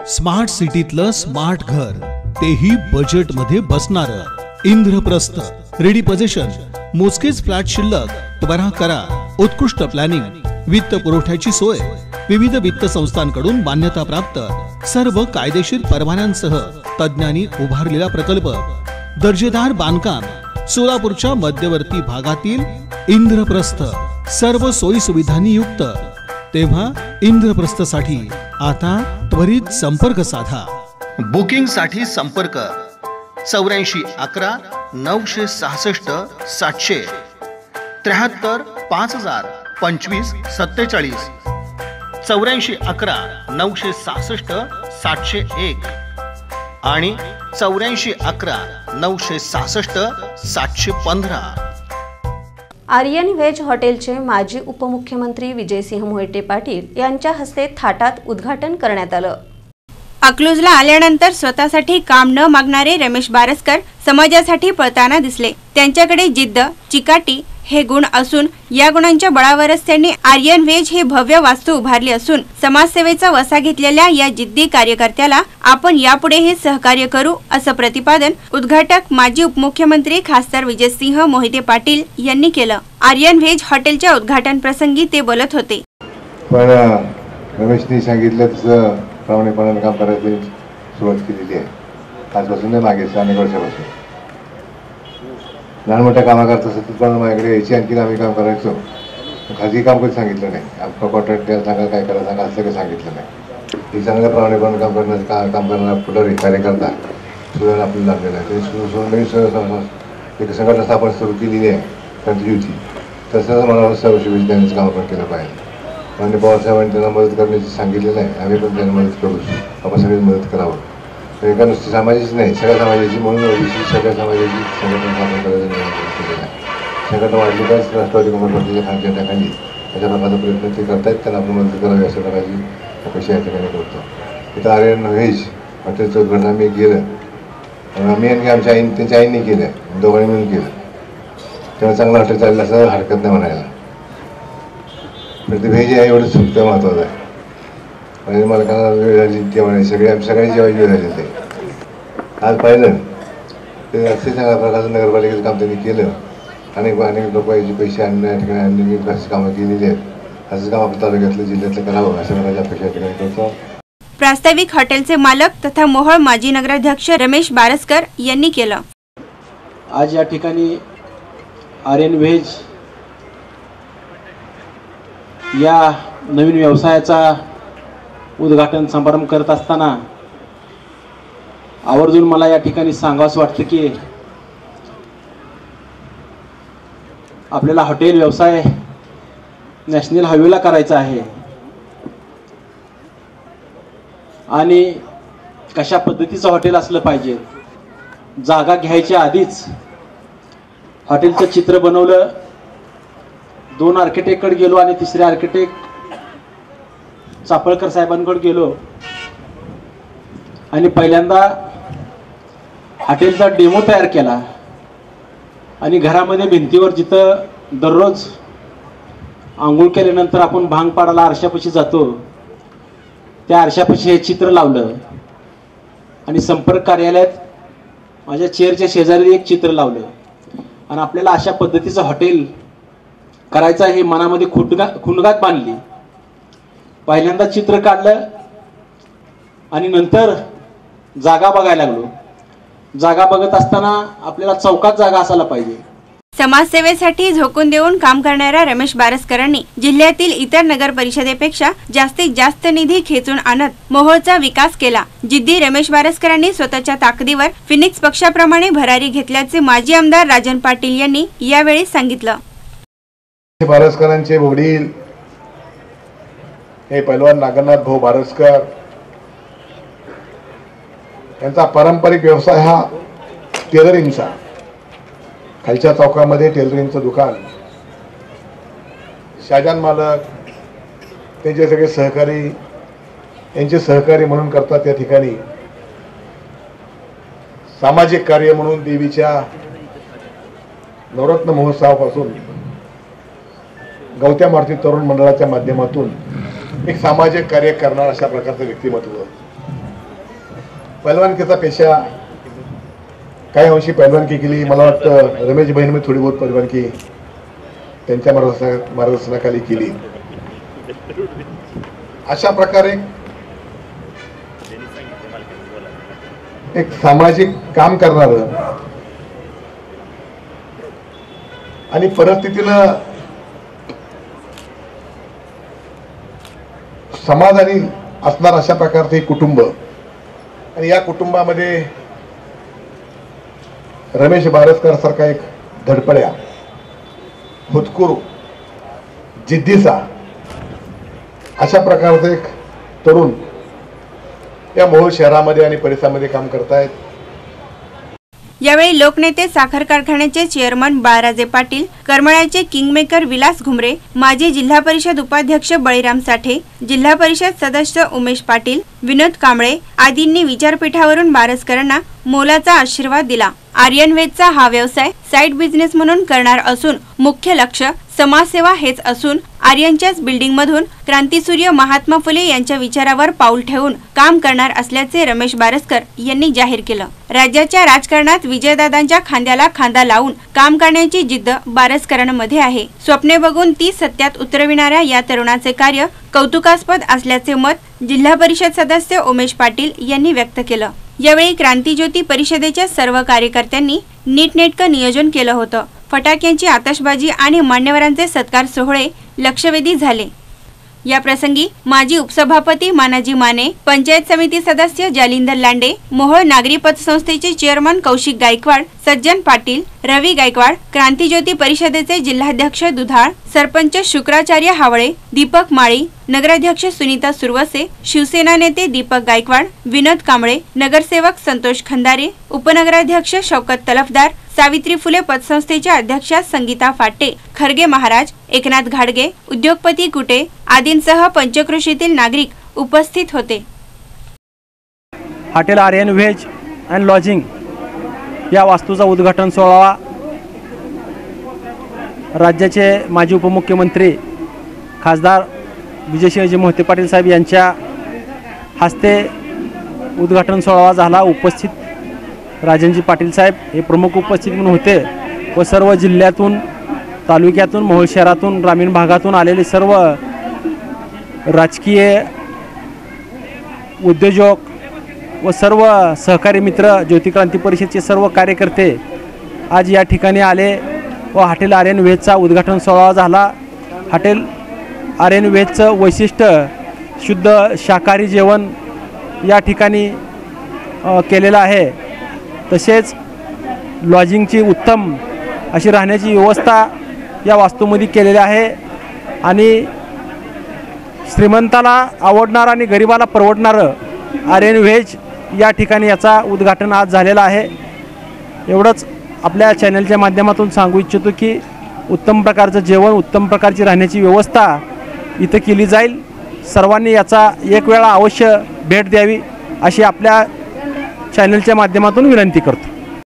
Smart सिटीतलं smart घर, तेही budget मध्ये बसणारं. इंद्रप्रस्थ रेडी पोझिशन, मोजकेच फ्लॅट शिल्लक, त्वरा करा. उत्कृष्ट प्लॅनिंग, वित्त पुरवठ्याची सोय, विविध वित्त संस्थांकडून मान्यता प्राप्त, सर्व कायदेशीर परवान्यांसह तज्ञांनी उभारलेला प्रकल्प, दर्जेदार बांधकाम, सोलापूरच्या मध्यवर्ती भागातील इंद्रप्रस्थ, सर्व सोयी सुविधांनी युक्त. तेव्हा इंद्रप्रस्थसाठी आता त्वरित संपर्क साधा. बुकिंग साठी संपर्क 8411 966 700 73 5000 25 47 8411 966 701 आणि 8411 966 715. आर्यन व्हेज हॉटेलचे माजी उपमुख्यमंत्री विजयसिंह मोहिते पाटील यांच्या हस्ते थाटात उद्घाटन करण्यात आलं. अकलूजला आल्यानंतर स्वतःसाठी काम न मागणारे रमेश बारसकर समाजासाठी पळताना दिसले. त्यांच्याकडे जिद्द, चिकाटी हे गुण असून या गुणांच्या बळावरच त्यांनी आर्यन व्हेज ही भव्य वास्तू उभारली असून समाजसेवेचा वसा घेतलेल्या या जिद्दी कार्यकर्त्याला आपण यापुढेही सहकार्य करू असं प्रतिपादन उद्घाटक माजी उपमुख्यमंत्री खासदार विजयसिंह मोहिते पाटील यांनी केलं. आर्यन व्हेज हॉटेलच्या उद्घाटन प्रसंगी ते बोलत होते. पण रमेशनी सांगितलं तसं प्रामाणिकपणाने काम करायची सुरुवात केलेली आहे. आजपासून नाही, मागे अनेक वर्षापासून लहान मोठ्या कामा करत असत पण माझ्याकडे यायची, आणखी आम्ही काम करायचो. खाजगी काम कधी सांगितलं नाही. आपलं कॉन्ट्रॅक्ट द्यायला सांगा, काय करायला सांगा, असं काही सांगितलं नाही. हे चांगल्या प्रामाणिकपणे काम करण्याचं काम करणारा पुढारी कार्यकर्ता सुद्धा आपल्याला लागलेला आहे. ते एक संघटना स्थापन सुरू केलेली आहे त्यांची युती. तसंच मला सर्व शुभेच्छा देण्याचं काम आपण केलं पाहिजे. मान्य पवारसाहेबांनी त्यांना मदत करण्याची सांगितलेलं आहे. आम्ही पण त्यांना मदत करू, आपण सगळी मदत करावं. एका नुसती समाजाचीच नाही, सगळ्या समाजाची, म्हणून सगळ्या समाजाची संघटना स्थापन करायचं निर्णय केलेला आहे. संघटना वाढली तरच राष्ट्रवादी काँग्रेस पार्टीच्या खालच्या टाकांनी त्याच्या प्रकारचा प्रयत्न ते करतायत. त्यांना आपण मदत करावी अशा प्रकारची अपेक्षा या ठिकाणी करतो. इथं आर्यन व्हेज हॉटेलचं उद्घाटन आम्ही केलं. आम्ही आणखी आमच्या आईने, त्यांच्या आईने केलं, दोघांनी मिळून केलं. तेव्हा चांगलं हॉटेल चाललं असं हरकत नाही म्हणायला. पण ते व्हेज आहे एवढंच सुद्धा महत्त्वाचं आहे. आणि मला का वेळ झाली ते म्हणायची, सगळ्यांची जेवायची वेळ झाली. ते आज पाहिलं ते असे चांगल्या प्रकारचं नगरपालिकेचं काम त्यांनी केलं. अनेक लोक याचे पैसे आणण्या ठिकाणी आणलेली कामं केलेली आहेत. असंच काम आपल्या तालुक्यातलं जिल्ह्यातलं करावं अशा प्रकारच्या अपेक्षा या ठिकाणी करतो. प्रास्ताविक हॉटेलचे मालक तथा मोहोळ माजी नगराध्यक्ष रमेश बारसकर यांनी केलं. आज या ठिकाणी आर्यन व्हेज या नवीन व्यवसायाचा उद्घाटन समारंभ करत असताना आवर्जून मला या ठिकाणी सांगावंसं वाटतं की आपल्याला हॉटेल व्यवसाय नॅशनल हायवेला करायचा आहे आणि कशा पद्धतीचं हॉटेल असलं पाहिजे. जागा घ्यायच्या आधीच हॉटेलचं चित्र बनवलं. 2 आर्किटेक्टकडे गेलो आणि 3रे आर्किटेक्ट चापळकर साहेबांकडे गेलो आणि पहिल्यांदा हॉटेलचा डेमो तयार केला. आणि घरामध्ये भिंतीवर जिथं दररोज आंघोळ केल्यानंतर आपण भांग पाडायला आरशापाशी जातो, त्या आरशापाशी हे चित्र लावलं. आणि संपर्क कार्यालयात माझ्या चेअरच्या शेजारी एक चित्र लावलं. आणि आपल्याला अशा पद्धतीचं हॉटेल करायचं हे मनामध्ये खुणगात बांधली. पहिल्यांदा चित्र काढलं आणि नंतर जागा बघायला लागलो. जागा बघत असताना आपल्याला चौकात जागा असायला पाहिजे. समाजसेवेसाठी झोकून देऊन काम करणाऱ्या रमेश बारसकरांनी जिल्ह्यातील इतर नगर परिषदेपेक्षा जास्तीत जास्त निधी खेचून आणत मोहोळचा विकास केला. जिद्दी रमेश बारसकरांनी स्वतःच्या ताकदीवर फिनिक्स पक्षाप्रमाणे भरारी घेतल्याचे माजी आमदार राजन पाटील यांनी यावेळी सांगितलं. बारसकरांचे वडील हे पैलवान नागनाथ भाऊ बारसकर यांचा पारंपरिक व्यवसाय हा टेलरिंगचा. खालच्या चौकामध्ये टेलरिंगचं दुकान. शाहजान मालक त्यांचे सगळे सहकारी यांचे सहकारी म्हणून करतात. त्या ठिकाणी सामाजिक कार्य म्हणून देवीच्या नवरत्न महोत्सवापासून गवत्या मारुती तरुण मंडळाच्या माध्यमातून एक सामाजिक कार्य करणार अशा प्रकारचं व्यक्तिमत्व पैलवानकीचा पेशा काही अंशी पैलवानकी केली. मला वाटतं रमेश भाईंनी थोडी बहुत पैलवानकी त्यांच्या मार्गदर्शनाखाली केली. अशा प्रकारे एक सामाजिक काम करणारं आणि परिस्थितीनं समाधानी असणार अशा प्रकारचे एक कुटुंब. आणि या कुटुंबामध्ये रमेश बारसकर सारखा एक धडपड्या, हुतकूर, जिद्दीचा अशा प्रकारचे एक तरुण या मोहोळ शहरामध्ये आणि परिसरामध्ये काम करतायत. यावेळी लोकनेते साखर कारखान्याचे चेअरमन बाळराजे पाटील, करमळ्याचे किंगमेकर विलास घुमरे, माजी जिल्हा परिषद उपाध्यक्ष बळीराम साठे, जिल्हा परिषद सदस्य उमेश पाटील, विनोद कांबळे आदींनी विचारपीठावरून बारसकरांना मोलाचा आशीर्वाद दिला. आर्यन वेजचा हा व्यवसाय साइड बिझनेस म्हणून करणार असून मुख्य लक्ष समाजसेवा हेच असून आर्यनच्याच बिल्डिंगमधून क्रांतीसूर्य महात्मा फुले यांच्या विचारावर पाऊल ठेवून काम करणार असल्याचे रमेश बारसकर यांनी जाहीर केलं. राज्याच्या राजकारणात विजयदादांच्या खांद्याला खांदा लावून काम करण्याची जिद्द बारसकरांमध्ये आहे. स्वप्ने बघून ती सत्यात उतरविणाऱ्या या तरुणाचे कार्य कौतुकास्पद असल्याचे मत जिल्हा परिषद सदस्य उमेश पाटील यांनी व्यक्त केलं. यावेळी क्रांतिज्योती परिषदेच्या सर्व कार्यकर्त्यांनी नीटनेटकं नियोजन केलं होतं. फटाक्यांची आतषबाजी आणि मान्यवरांचे सत्कार सोहळे लक्षवेधी झाले. या प्रसंगी माजी उपसभापती मानाजी माने, पंचायत समिती सदस्य जालिंदर लांडे, मोहोळ नागरी पतसंस्थेचे चेअरमन कौशिक गायकवाड, सज्जन पाटील, रवी गायकवाड, क्रांतिज्योती परिषदेचे जिल्हाध्यक्ष दुधाळ, सरपंच शुक्राचार्य हावळे, दीपक माळी, नगराध्यक्ष सुनीता सुरवसे, शिवसेना नेते दीपक गायकवाड, विनोद कांबळे, नगरसेवक संतोष खंदारे, उपनगराध्यक्ष शौकत तलफदार, सावित्री फुले पतसंस्थेच्या अध्यक्षा संगीता फाटे, खरगे महाराज, एकनाथ घाडगे, उद्योगपती कुटे आदींसह पंचक्रोशीतील नागरिक उपस्थित होते. Hotel Aryan veg and lodging या वास्तूचा उद्घाटन सोहळा राज्याचे माजी उपमुख्यमंत्री खासदार विजयसिंहजी मोहिते पाटील साहेब यांच्या हस्ते उद्घाटन सोहळा झाला. उपस्थित राजनजी पाटील साहेब हे प्रमुख उपस्थित म्हणून होते व सर्व जिल्ह्यातून, तालुक्यातून, मोहोळ शहरातून, ग्रामीण भागातून आलेले सर्व राजकीय उद्योजक व सर्व सहकारी मित्र, ज्योतिक्रांती परिषदेचे सर्व कार्यकर्ते आज या ठिकाणी आले व हॉटेल आर्यन व्हेजचा उद्घाटन सोहळा झाला. हॉटेल आर्यन व्हेजचं वैशिष्ट्य शुद्ध शाकाहारी जेवण या ठिकाणी केलेलं आहे. तसेच लॉजिंगची उत्तम अशी राहण्याची व्यवस्था या वास्तूमध्ये केलेली आहे आणि श्रीमंताला आवडणारं आणि गरिबाला परवडणारं आर्यन व्हेज या ठिकाणी याचा उद्घाटन आज झालेला आहे. एवढंच आपल्या चॅनलच्या माध्यमातून सांगू इच्छितो की उत्तम प्रकारचं जेवण, उत्तम प्रकारची राहण्याची व्यवस्था इथं केली जाईल. सर्वांनी याचा एक वेळा अवश्य भेट द्यावी अशी आपल्या चॅनलच्या माध्यमातून विनंती करतो.